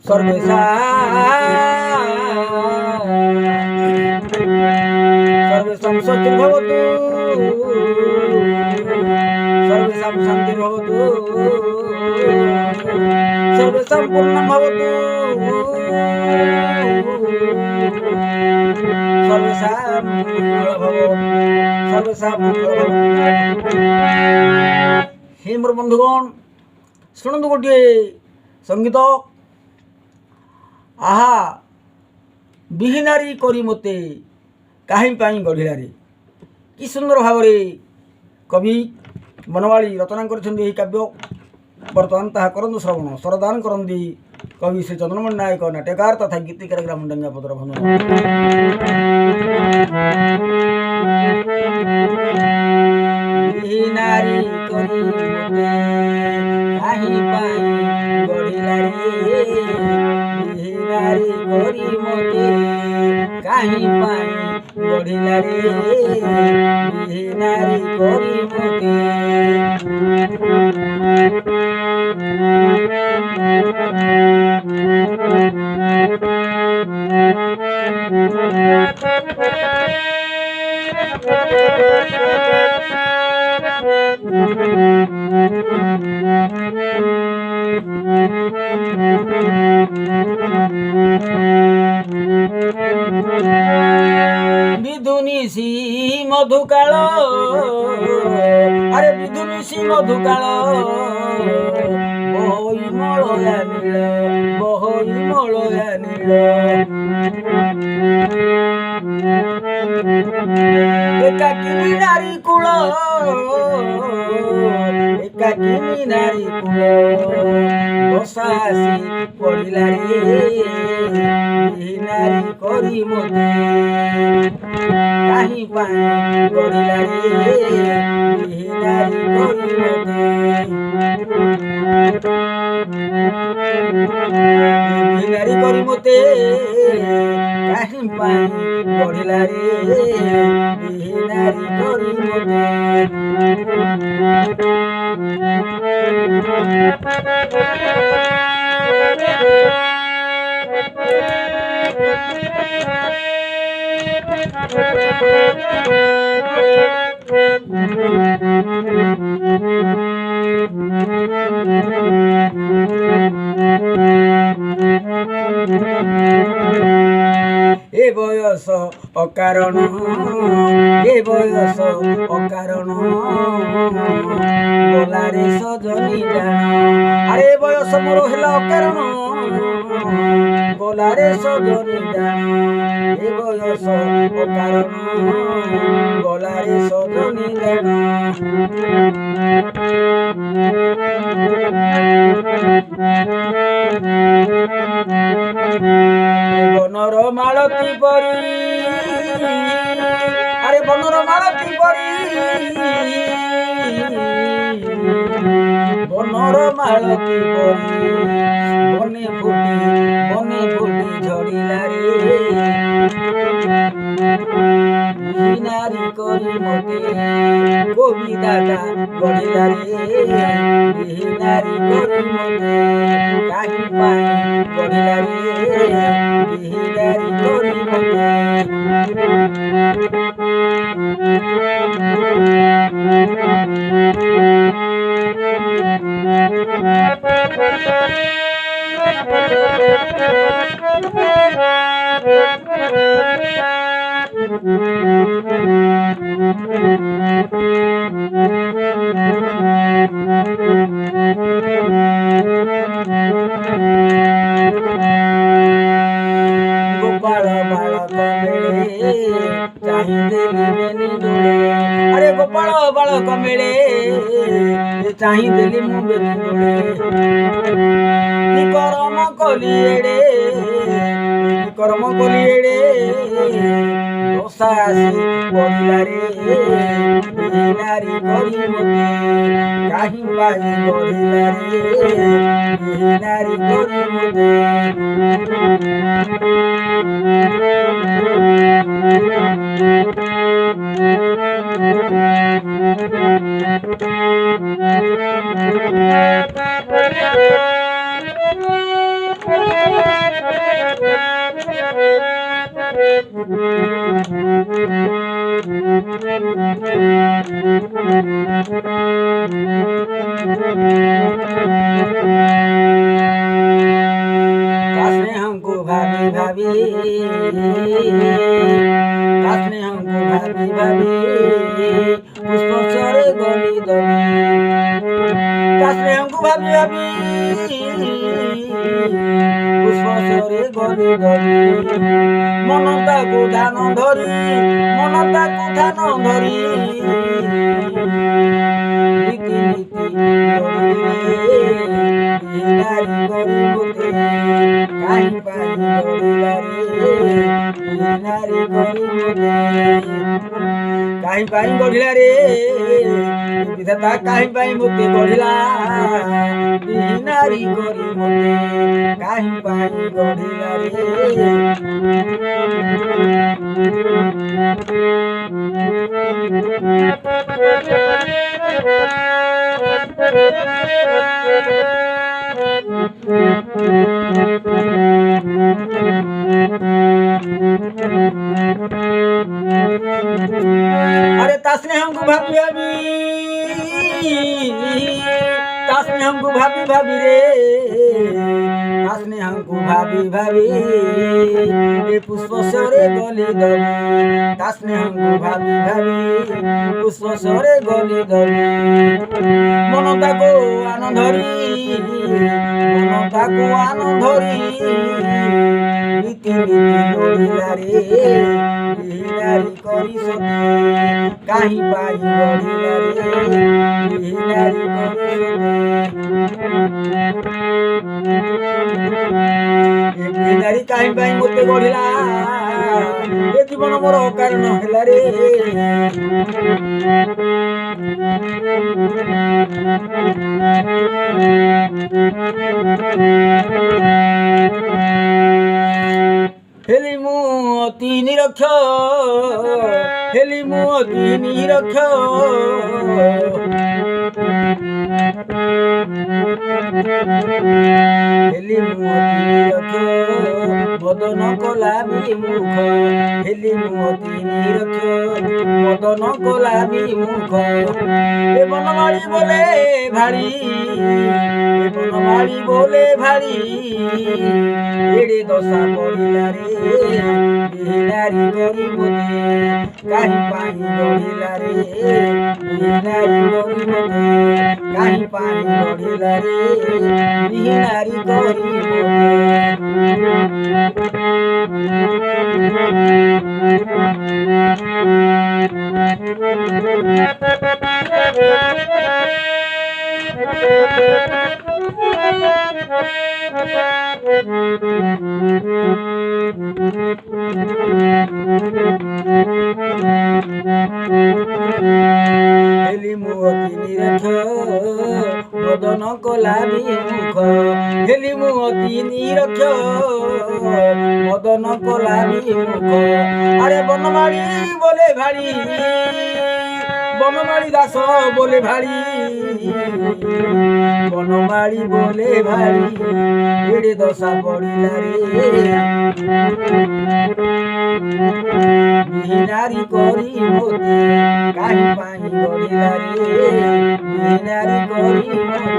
सर्वेशा सर्वेषां स्वस्तिर्भवतु सर्वेषां शान्तिर्भवतु सर्वेषां पूर्णं भवतु सर्वेषां मङ्गलं भवतु सर्वेषां मङ्गलं भवतु। हे मोर बंधुगण शुणु गोटे संगीत आहा विहीनारी करी मते काहीं पाई गढ़िलारे कि सुंदर भाव कवि बनवाली रचना कर काव्य बर्तमान ताहा करंतु श्रवण सरदान करंदी कवि श्री चंद्रमणि नायक नाट्यकार तथा गीतिकार ग्रामडंगा पदर भन विहीनारी करी मते काहीं पाई गढ़िलारे विहीनारी करी मते काहीं पाई गढ़िलारे विहीनारी करी मते विधुनिशी मधुकाल अरे विधुनिशी मधुकाल बहई मलया नील बहई मलया नील एकाकिनी नारी कूल एकाकिनी नारी कूल बसासी पड़िला रे विहीनारी करी मते काहीं पाई गढ़िला रे विहीनारी करी मते विहीनारी करी मते काहीं पाई गढ़िला रे विहीनारी करी मते ए बयस अकारण ए बयस अकारण गलारे सजनी जान अरे बयस मोर हेला अकारण गलारे सजनी जान ए बयस अकारण गलारे सजनी जान बनर मालती परी अरे बनर मालती परी बनर मालती परी बने फुटी झड़िला रे विहीनारी करी मते कविताटा गढ़िला रे विहीनारी करी मते काहीं पाई गढ़िला रे विहीनारी करी मते गोपाल बालक मेले चाही देली बेनी डोले अरे गोपाल बालक मेले चाही देली मु बेनी डोले कि कर्म कली एड़े कि कर्म कली एड़े दोषासी पड़िला रे विहीनारी करी मते काहीं पाई गढ़िला रे विहीनारी करी मते ତା ସ୍ନେହଙ୍କୁ ଭାବି ଭାବି ତା ସ୍ନେହଙ୍କୁ ଭାବି ଭାବି ପୁଷ୍ପସରେ ଗଲି ଦବି ତା ସ୍ନେହଙ୍କୁ ଭାବି ଭାବି ପୁଷ୍ପସରେ ଗଲି ଦବି ମନ ତାକୁ ଧ୍ୟାନ ଧରି ମନ ତାକୁ ଧ୍ୟାନ ଧରି নীতি নীতি বিনারি করি মতে কাহি পাই গড়িলা রে বিনারি করি মতে কাহি পাই গড়িলা রে বিধাতা কাহি পাই মতে গড়িলা বিনারি করি মতে কাহি পাই গড়িলা রে अरे ता स्नेहंकु भाभी भाभी ता स्नेहंकु भाभी भाभी रे ता स्नेहंकु भाभी भाभी ए पुष्प सरे गली दबी ता स्नेहंकु भाभी भाभी पुष्प सरे गली दबी मन ताको आनंदरी मन ताको आनंदरी नीति नीति लोड़िला रे बिहिनारी करी सती काहि पाई गड़िला रे बिहिनारी करी सती बिहिनारी काहि पाई मते गड़िला ए जीवन मोर कारण हेला रे हेली मु अति निरक्ष हेली मु अति निरक्ष हेली मु अति निरक्ष मदन कला विमुख हेली मु अति निरक्ष मदन कला विमुख ए बनमाली बोले भारी ए बनमाली बोले भारी एड़े दशा पड़िला रे बिहिनारी करी मते काहि पाई गड़िला रे बिहिनारी करी मते काहि पाई गड़िला रे बिहिनारी करी हेली मु अति निरक्ष मदन कला विमुख हेली मु अति निरक्ष मदन कला विमुख अरे बनमाली बोले भारी बनमाली दास बोले भारी बनमाली बोले भारी एड़े दशा पड़िला रे बिहिनारी करी मते काहि पाई गड़िला रे बिहिनारी करी मते